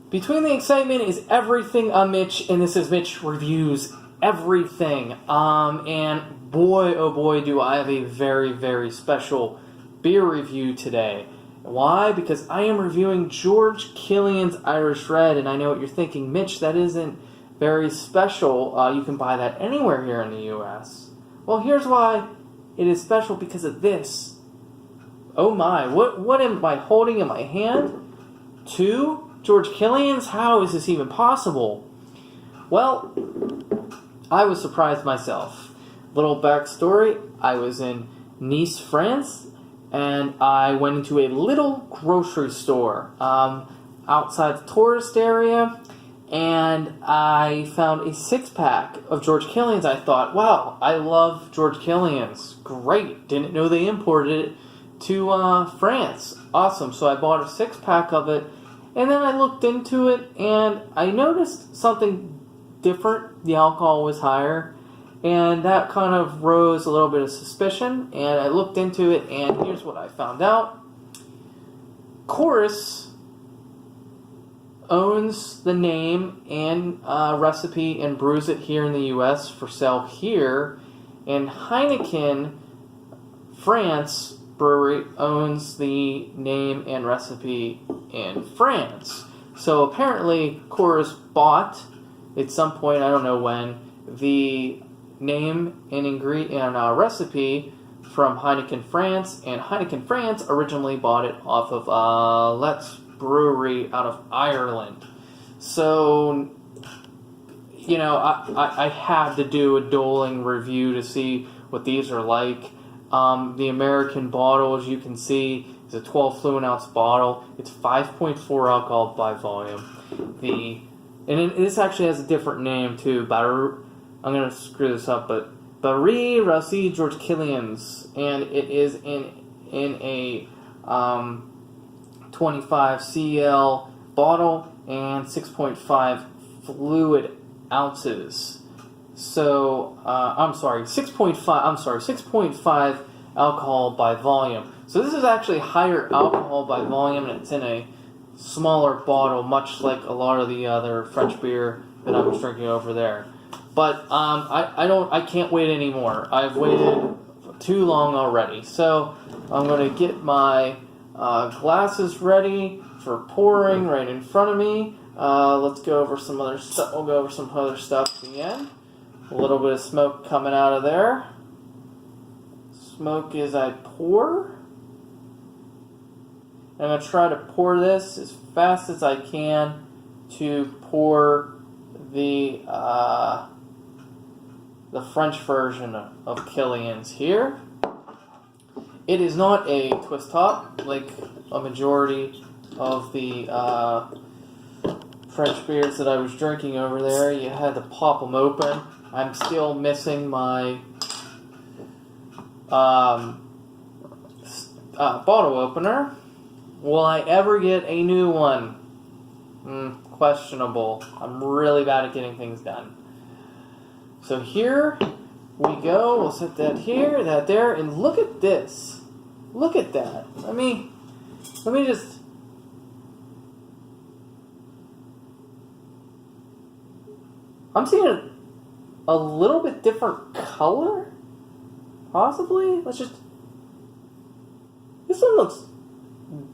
Between the Excitement is everything on Mitch, and this is Mitch Reviews Everything. And boy, oh boy, do I have a very, very special beer review today. Why? Because I am reviewing George Killian's Irish Red, and I know what you're thinking, Mitch, that isn't very special. You can buy that anywhere here in the U.S. Well, here's why it is special, because of this. Oh my, what am I holding in my hand? Two George Killian's? How is this even possible? Well, I was surprised myself. Little backstory, I was in Nice, France, and I went into a little grocery store outside the tourist area, and I found a 6-pack of George Killian's. I thought, wow, I love George Killian's. Great. Didn't know they imported it to France. Awesome. So I bought a 6-pack of it, and then I looked into it, and I noticed something different. The alcohol was higher, and that kind of rose a little bit of suspicion, and I looked into it, and here's what I found out. Chorus owns the name and recipe and brews it here in the U.S. for sale here, and Heineken France Brewery owns the name and recipe in France. So apparently Chorus bought, at some point, I don't know when, the name and ingredient and recipe from Heineken France, and Heineken France originally bought it off of Let's Brewery out of Ireland. So, you know, I had to do a dueling review to see what these are like. The American bottle, as you can see, is a 12 fluid ounce bottle. It's 5.4 alcohol by volume. This actually has a different name too. I'm gonna screw this up, but Biere, Rousse, George Killian's, and it is in a 25 cl bottle and 6.5 fluid ounces. So, 6.5 alcohol by volume. So this is actually higher alcohol by volume, and it's in a smaller bottle, much like a lot of the other French beer that I was drinking over there. But I can't wait anymore. I've waited too long already. So I'm going to get my glasses ready for pouring right in front of me. Let's go over some other stuff. We'll go over some other stuff at the end. A little bit of smoke coming out of there. Smoke as I pour. I'm going to try to pour this as fast as I can to pour the French version of Killian's here. It is not a twist top like a majority of the French beers that I was drinking over there. You had to pop them open. I'm still missing my bottle opener. Will I ever get a new one? Questionable. I'm really bad at getting things done. So here we go. We'll set that here, that there, and look at this. Look at that. Let me just... I'm seeing a little bit different color, possibly. Let's just... This one looks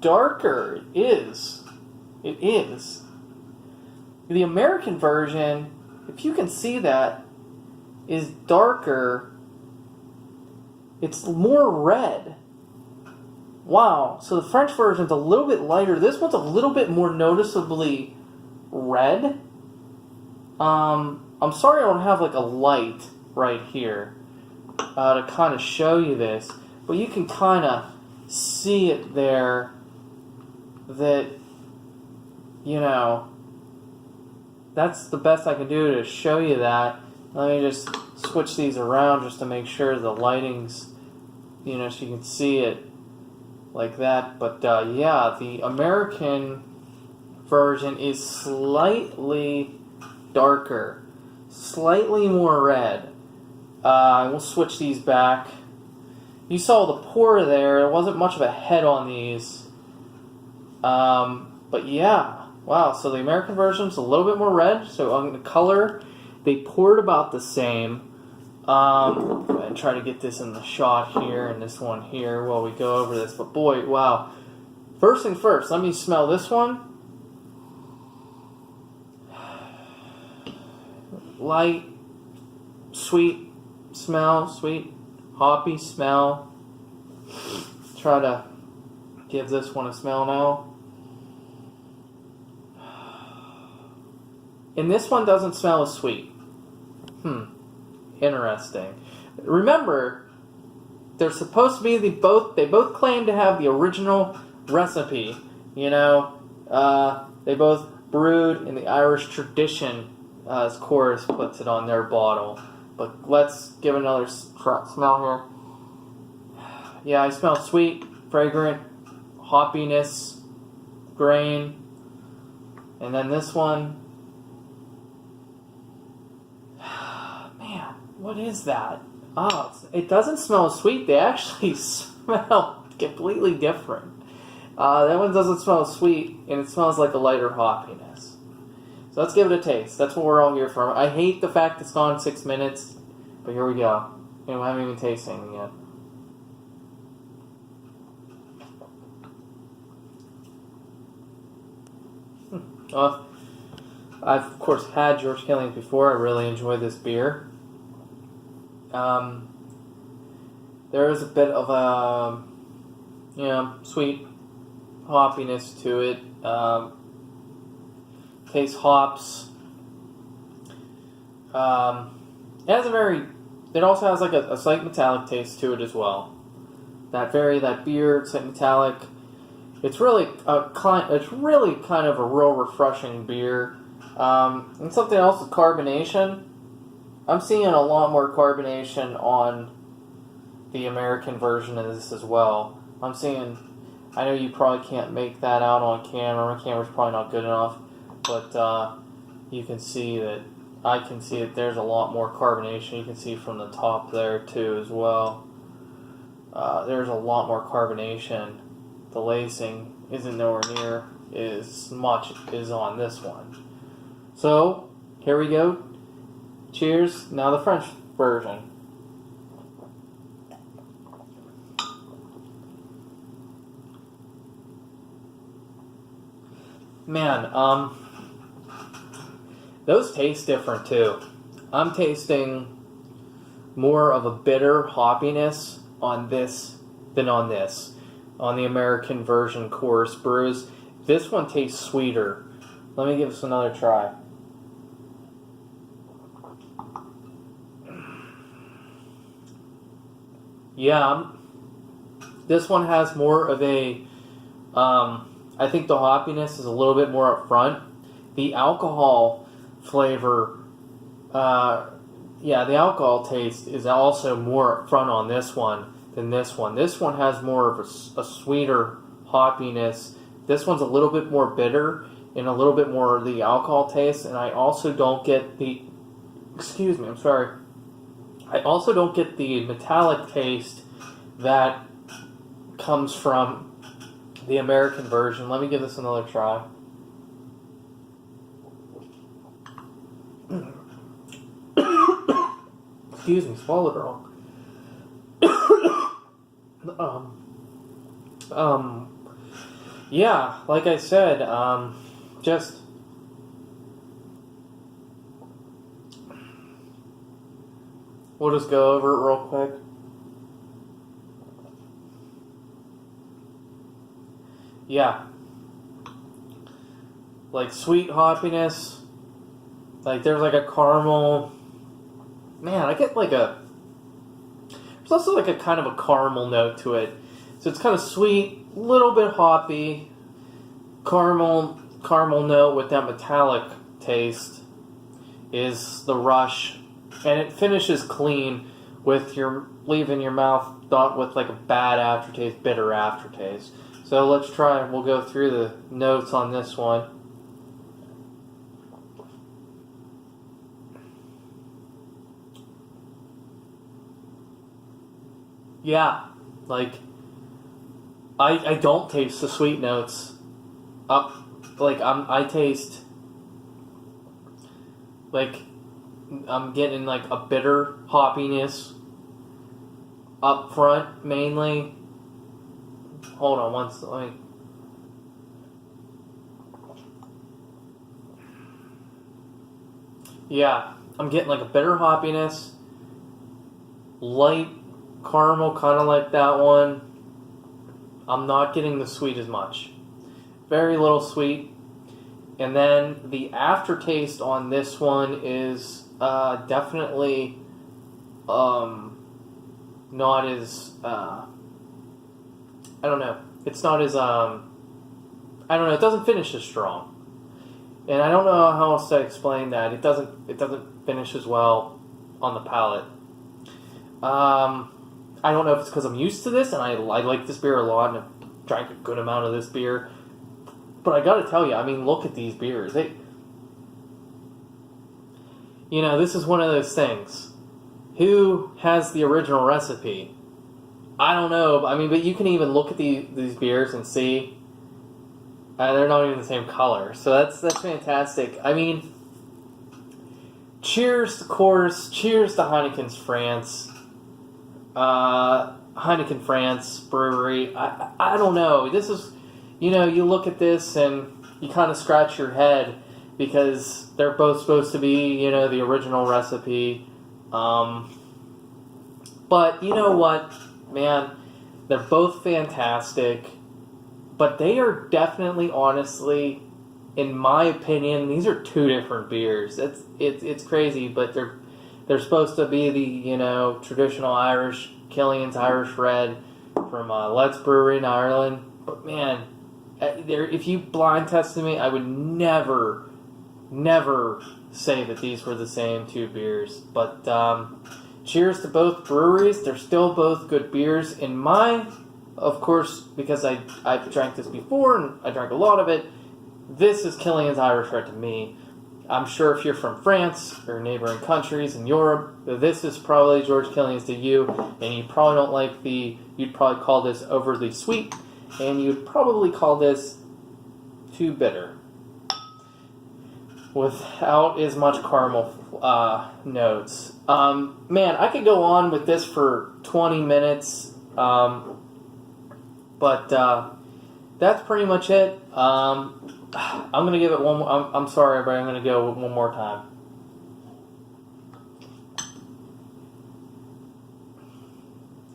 darker. It is. It is. The American version, if you can see that, is darker. It's more red. Wow. So the French version's a little bit lighter. This one's a little bit more noticeably red. I'm sorry I don't have like a light right here to kind of show you this, but you can kind of see it there that, you know, that's the best I can do to show you that. Let me just switch these around just to make sure the lighting's, you know, so you can see it like that. But yeah, the American version is slightly darker, slightly more red. We'll switch these back. You saw the pour there. There wasn't much of a head on these. But yeah, Wow, so the American version's a little bit more red. So on the color, they poured about the same. And try to get this in the shot here and this one here while we go over this. But boy, wow. First thing first, let me smell this one. Light, sweet smell, sweet, hoppy smell. Try to give this one a smell now. And this one doesn't smell as sweet. Interesting. Remember, they're supposed to be they both claim to have the original recipe. You know, they both brewed in the Irish tradition, as Chorus puts it on their bottle. But let's give another smell here. Yeah, I smell sweet, fragrant, hoppiness, grain. And then this one. Man, what is that? Oh, it doesn't smell sweet. They actually smell completely different. That one doesn't smell sweet, and it smells like a lighter hoppiness. So let's give it a taste. That's what we're all here for. I hate the fact it's gone 6 minutes, but here we go. And we haven't even tasted anything yet. I've, of course, had George Killian before. I really enjoy this beer. There is a bit of a, sweet hoppiness to it. Tastes hops. It also has like a slight metallic taste to it as well. That Biere, it's like metallic. It's really kind of a real refreshing beer. And something else with carbonation. I'm seeing a lot more carbonation on the American version of this as well. I know you probably can't make that out on camera. My camera's probably not good enough. But you can see that, I can see that there's a lot more carbonation. You can see from the top there too as well. There's a lot more carbonation. The lacing isn't nowhere near as much as on this one. So, here we go. Cheers. Now the French version. Man, those taste different too. I'm tasting more of a bitter hoppiness on this than on this. On the American version Chorus brews. This one tastes sweeter. Let me give this another try. Yeah, this one has more of a, I think the hoppiness is a little bit more up front. The alcohol flavor, the alcohol taste is also more up front on this one than this one. This one has more of a sweeter hoppiness. This one's a little bit more bitter and a little bit more of the alcohol taste. And I also don't get the, I also don't get the metallic taste that comes from the American version. Let me give this another try. Excuse me, swallowed wrong. Yeah, like I said, just we'll just go over it real quick. Yeah. Like sweet hoppiness. Like there's like a caramel. Man, I get like there's also like a kind of a caramel note to it. So it's kind of sweet, little bit hoppy, caramel note with that metallic taste is the rush. And it finishes clean with leaving your mouth not with like a bad aftertaste, bitter aftertaste. So let's try, we'll go through the notes on this one. Yeah, like, I don't taste the sweet notes up like I taste like I'm getting like a bitter hoppiness up front mainly. Hold on one second. Yeah, I'm getting like a bitter hoppiness, light caramel, kind of like that one. I'm not getting the sweet as much. Very little sweet. And then the aftertaste on this one is definitely not as I don't know. It's not as I don't know. It doesn't finish as strong. And I don't know how else to explain that. It doesn't finish as well on the palate. I don't know if it's because I'm used to this and I like this beer a lot and I've drank a good amount of this beer. But I gotta tell you, I mean, look at these beers. This is one of those things. Who has the original recipe? I don't know. I mean, but you can even look at these beers and see they're not even the same color. So that's fantastic. I mean, cheers to Coors. Cheers to Heineken's France. Heineken France Brewery. I don't know. This is, you look at this and you kind of scratch your head because they're both supposed to be, the original recipe. But you know what, man? They're both fantastic. But they are definitely, honestly, in my opinion, these are two different beers. It's crazy, but they're supposed to be the traditional Irish Killian's Irish Red from Let's Brewery in Ireland. But man, if you blind tested me, I would never say that these were the same two beers. But cheers to both breweries. They're still both good beers. In my, of course, because I've drank this before and I drank a lot of it, this is Killian's Irish Red to me. I'm sure if you're from France or neighboring countries in Europe, this is probably George Killian's to you, and you probably don't like you'd probably call this overly sweet, and you'd probably call this too bitter, without as much caramel notes. Man, I could go on with this for 20 minutes, but that's pretty much it. I'm going to give it one more. I'm sorry, everybody. I'm going to go one more time.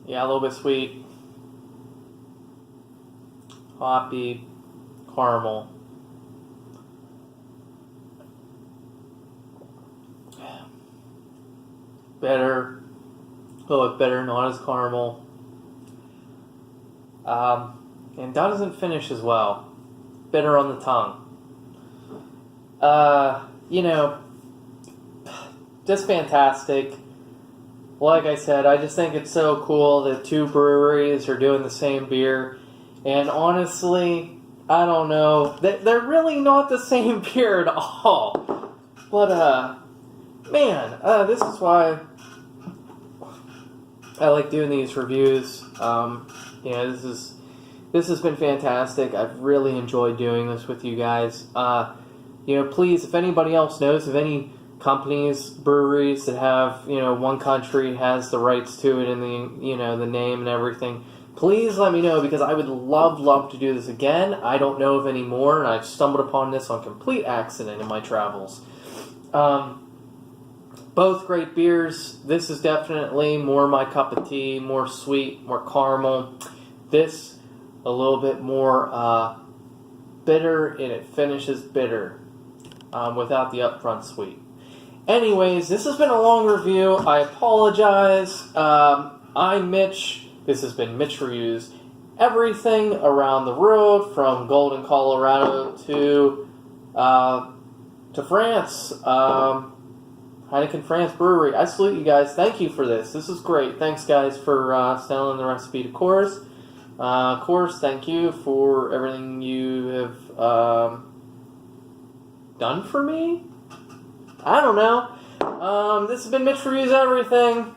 Yeah, a little bit sweet. Hoppy. Caramel. Bitter. A little bit bitter, not as caramel. And doesn't finish as well. Bitter on the tongue. Just fantastic. Like I said, I just think it's so cool that two breweries are doing the same beer. And honestly, I don't know. They're really not the same beer at all. But, man, this is why I like doing these reviews. This has been fantastic. I've really enjoyed doing this with you guys. Please, if anybody else knows of any companies, breweries that have, one country has the rights to it and the name and everything, please let me know because I would love to do this again. I don't know of any more, and I've stumbled upon this on complete accident in my travels. Both great beers. This is definitely more my cup of tea, more sweet, more caramel. This a little bit more bitter, and it finishes bitter without the upfront sweet. Anyways, this has been a long review. I apologize. I'm Mitch. This has been Mitch Reviews. Everything around the road, from Golden, Colorado to France. Heineken France Brewery. I salute you guys. Thank you for this. This is great. Thanks, guys, for selling the recipe to Coors. Coors, thank you for everything you have done for me. I don't know. This has been Mitch Reviews Everything.